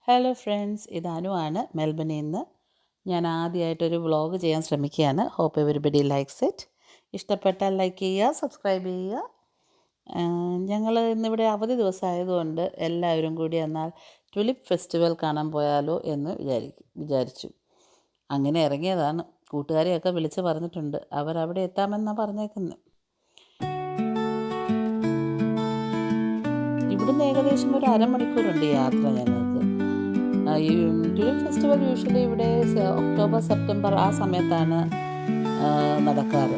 Hello friends, ഇത് അനുവാണ് മെൽബണിൽ നിന്ന്. ഞാൻ ആദ്യമായിട്ടൊരു വ്ളോഗ് ചെയ്യാൻ ശ്രമിക്കുകയാണ്. Hope everybody likes it. ഇഷ്ടപ്പെട്ടാൽ ലൈക്ക് ചെയ്യുക, സബ്സ്ക്രൈബ് ചെയ്യുക. ഞങ്ങൾ ഇന്നിവിടെ അവധി ദിവസമായതുകൊണ്ട് എല്ലാവരും കൂടി എന്നാൽ ടുലിപ്പ് ഫെസ്റ്റിവൽ കാണാൻ പോയാലോ എന്ന് വിചാരിച്ചു. അങ്ങനെ ഇറങ്ങിയതാണ്. കൂട്ടുകാരെയൊക്കെ വിളിച്ച് പറഞ്ഞിട്ടുണ്ട്. അവരവിടെ എത്താമെന്നാണ് പറഞ്ഞേക്കുന്നത്. ഇവിടുന്ന് ഏകദേശം ഒരു അരമണിക്കൂറുണ്ട് യാത്ര ഞങ്ങൾക്ക്. ഈ ടുലിപ്പ് ഫെസ്റ്റിവൽ യൂഷ്വലി ഇവിടെ ഒക്ടോബർ സെപ്റ്റംബർ ആ സമയത്താണ് നടക്കാറ്.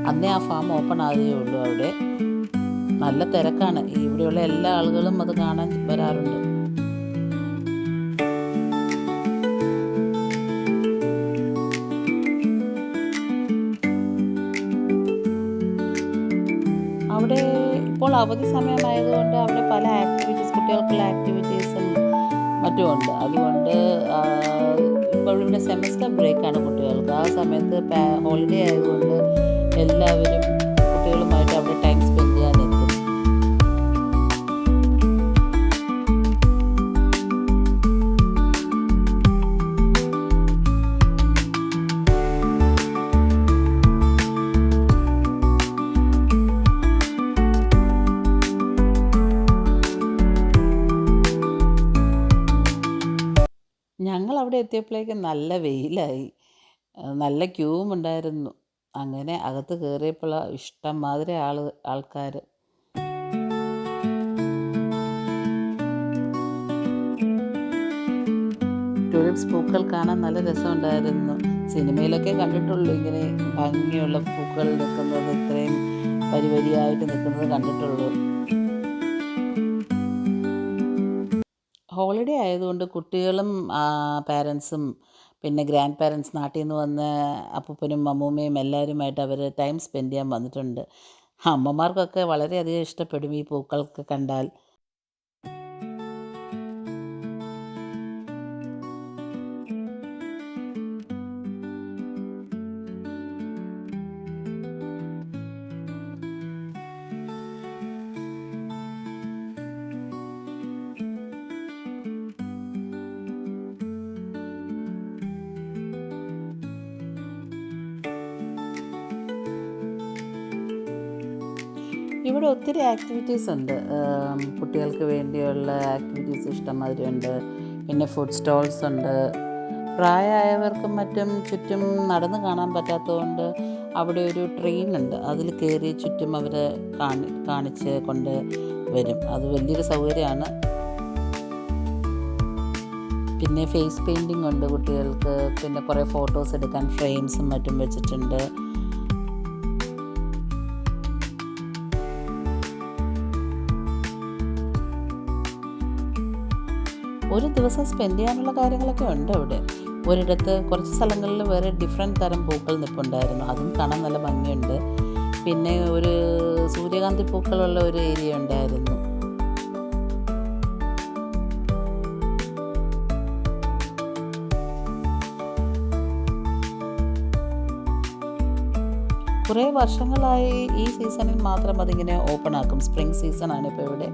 അന്നേ ആ ഫാം ഓപ്പൺ ആകുകയേ ഉള്ളൂ. അവിടെ നല്ല തിരക്കാണ്. ഇവിടെയുള്ള എല്ലാ ആളുകളും അത് കാണാൻ വരാറുണ്ട്. അവിടെ ഇപ്പോൾ അവധി സമയമായതുകൊണ്ട് അവിടെ പല ആക്ടിവിറ്റീസ്, കുട്ടികൾക്കുള്ള ആക്ടിവിറ്റീസും മറ്റുമുണ്ട്. അതുകൊണ്ട് ഇപ്പോൾ ഇവിടെ സെമസ്റ്റർ ബ്രേക്കാണ് കുട്ടികൾക്ക്. ആ സമയത്ത് ഹോളിഡേ ആയതുകൊണ്ട് എല്ലാവരും കുട്ടികളുമായിട്ട് അവിടെ ടൈം സ്പെൻഡ് ചെയ്യാനെത്തും. ഞങ്ങളവിടെ എത്തിയപ്പോഴേക്കും നല്ല വെയിലായി, നല്ല ക്യൂവും ഉണ്ടായിരുന്നു. അങ്ങനെ അകത്ത് കയറിയപ്പോൾ ഇഷ്ടം മാതിരി ആൾക്കാർ. ടുലിപ്സ് പൂക്കൾ കാണാൻ നല്ല രസമുണ്ടായിരുന്നു. സിനിമയിലൊക്കെ കണ്ടിട്ടുള്ളൂ ഇങ്ങനെ ഭംഗിയുള്ള പൂക്കൾ നിൽക്കുന്നത്, ഇത്രയും വരിവരിയായിട്ട് നിൽക്കുന്നത് കണ്ടിട്ടുള്ളൂ. ഹോളിഡേ ആയതുകൊണ്ട് കുട്ടികളും പാരൻസും പിന്നെ ഗ്രാൻഡ് പാരൻസ് നാട്ടിൽ നിന്ന് വന്ന് അപ്പൂപ്പനും അമ്മൂമ്മയും എല്ലാവരുമായിട്ട് അവർ ടൈം സ്പെൻഡ് ചെയ്യാൻ വന്നിട്ടുണ്ട്. അമ്മമാർക്കൊക്കെ വളരെയധികം ഇഷ്ടപ്പെടും ഈ പൂക്കളൊക്കെ കണ്ടാൽ. ഇവിടെ ഒത്തിരി ആക്ടിവിറ്റീസ് ഉണ്ട്. കുട്ടികൾക്ക് വേണ്ടിയുള്ള ആക്ടിവിറ്റീസ് ഇഷ്ടംമാതിരി ഉണ്ട്. പിന്നെ ഫുഡ് സ്റ്റോൾസ് ഉണ്ട്. പ്രായമായവർക്കും മറ്റും ചുറ്റും നടന്ന് കാണാൻ പറ്റാത്തതുകൊണ്ട് അവിടെ ഒരു ട്രെയിൻ ഉണ്ട്. അതിൽ കയറി ചുറ്റും അവർ കാണിച്ച് കൊണ്ട് വരും. അത് വലിയൊരു സൗകര്യമാണ്. പിന്നെ ഫേസ് പെയിൻറ്റിംഗ് ഉണ്ട് കുട്ടികൾക്ക്. പിന്നെ കുറേ ഫോട്ടോസ് എടുക്കാൻ ഫ്രെയിംസും മറ്റും വെച്ചിട്ടുണ്ട്. ഒരു ദിവസം സ്പെൻഡ് ചെയ്യാനുള്ള കാര്യങ്ങളൊക്കെ ഉണ്ട് അവിടെ. ഒരിടത്ത് കുറച്ച് സ്ഥലങ്ങളിൽ വേറെ ഡിഫറെൻറ്റ് തരം പൂക്കൾ നിൽപ്പുണ്ടായിരുന്നു. അതും കാണാൻ നല്ല ഭംഗിയുണ്ട്. പിന്നെ ഒരു സൂര്യകാന്തി പൂക്കളുള്ള ഒരു ഏരിയ ഉണ്ടായിരുന്നു. കുറേ വർഷങ്ങളായി ഈ സീസണിൽ മാത്രം അതിങ്ങനെ ഓപ്പൺ ആക്കും. സ്പ്രിംഗ് സീസണാണ് ഇപ്പോൾ ഇവിടെ.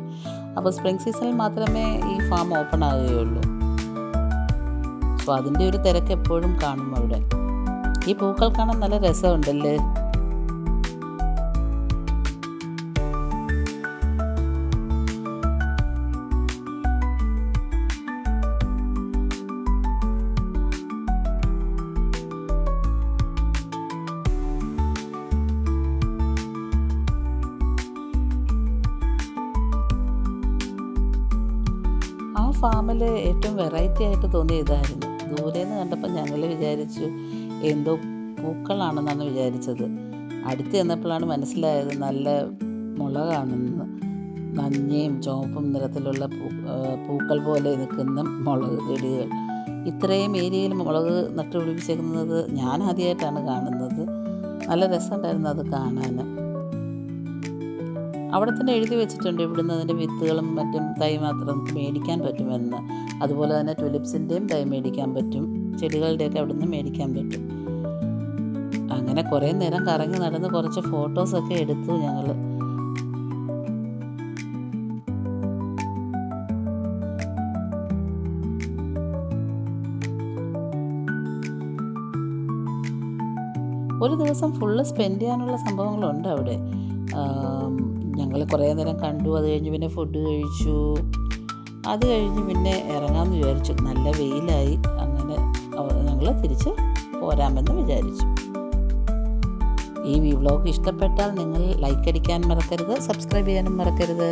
അപ്പോൾ സ്പ്രിംഗ് സീസണിൽ മാത്രമേ ഈ ഫാം ഓപ്പൺ ആകുകയുള്ളൂ. അപ്പോൾ അതിൻ്റെ ഒരു തിരക്ക് എപ്പോഴും കാണും അവിടെ. ഈ പൂക്കൾ കാണാൻ നല്ല രസമുണ്ടല്ലേ. ആ ഫാമിൽ ഏറ്റവും വെറൈറ്റി ആയിട്ട് തോന്നിയ ഇതായിരുന്നു. ദൂരെന്ന് കണ്ടപ്പോൾ ഞങ്ങൾ വിചാരിച്ചു എന്തോ പൂക്കളാണെന്നാണ് വിചാരിച്ചത്. അടുത്ത് ചെന്നപ്പോഴാണ് മനസ്സിലായത് നല്ല മുളകാണെന്ന്. മഞ്ഞയും ചുവപ്പും നിറത്തിലുള്ള പൂക്കൾ പോലെ നിൽക്കുന്ന മുളക് ചെടികൾ. ഇത്രയും ഏരിയയിൽ മുളക് നട്ടുപിടിപ്പിച്ചേക്കുന്നത് ഞാൻ ആദ്യമായിട്ടാണ് കാണുന്നത്. നല്ല രസമുണ്ടായിരുന്നു അത് കാണാൻ. അവിടെ തന്നെ എഴുതി വെച്ചിട്ടുണ്ട് ഇവിടുന്ന് അതിൻ്റെ വിത്തുകളും മറ്റും തൈ മാത്രം മേടിക്കാൻ പറ്റുമെന്ന്. അതുപോലെ തന്നെ ടുലിപ്സിൻ്റെയും തൈ മേടിക്കാൻ പറ്റും, ചെടികളുടെയൊക്കെ അവിടെ നിന്ന് മേടിക്കാൻ പറ്റും. അങ്ങനെ കുറേ നേരം കറങ്ങി നടന്ന് കുറച്ച് ഫോട്ടോസൊക്കെ എടുത്തു ഞങ്ങൾ. ഒരു ദിവസം ഫുള്ള് സ്പെൻഡ് ചെയ്യാനുള്ള സംഭവങ്ങളുണ്ട് അവിടെ. ഞങ്ങൾ കുറേ നേരം കണ്ടു. അത് കഴിഞ്ഞ് പിന്നെ ഫുഡ് കഴിച്ചു. അത് കഴിഞ്ഞ് പിന്നെ ഇറങ്ങാമെന്ന് വിചാരിച്ചു. നല്ല വെയിലായി. അങ്ങനെ ഞങ്ങൾ തിരിച്ച് പോരാമെന്ന് വിചാരിച്ചു. ഈ വ്ലോഗ് ഇഷ്ടപ്പെട്ടാൽ നിങ്ങൾ ലൈക്ക് അടിക്കാൻ മറക്കരുത്, സബ്സ്ക്രൈബ് ചെയ്യാനും മറക്കരുത്.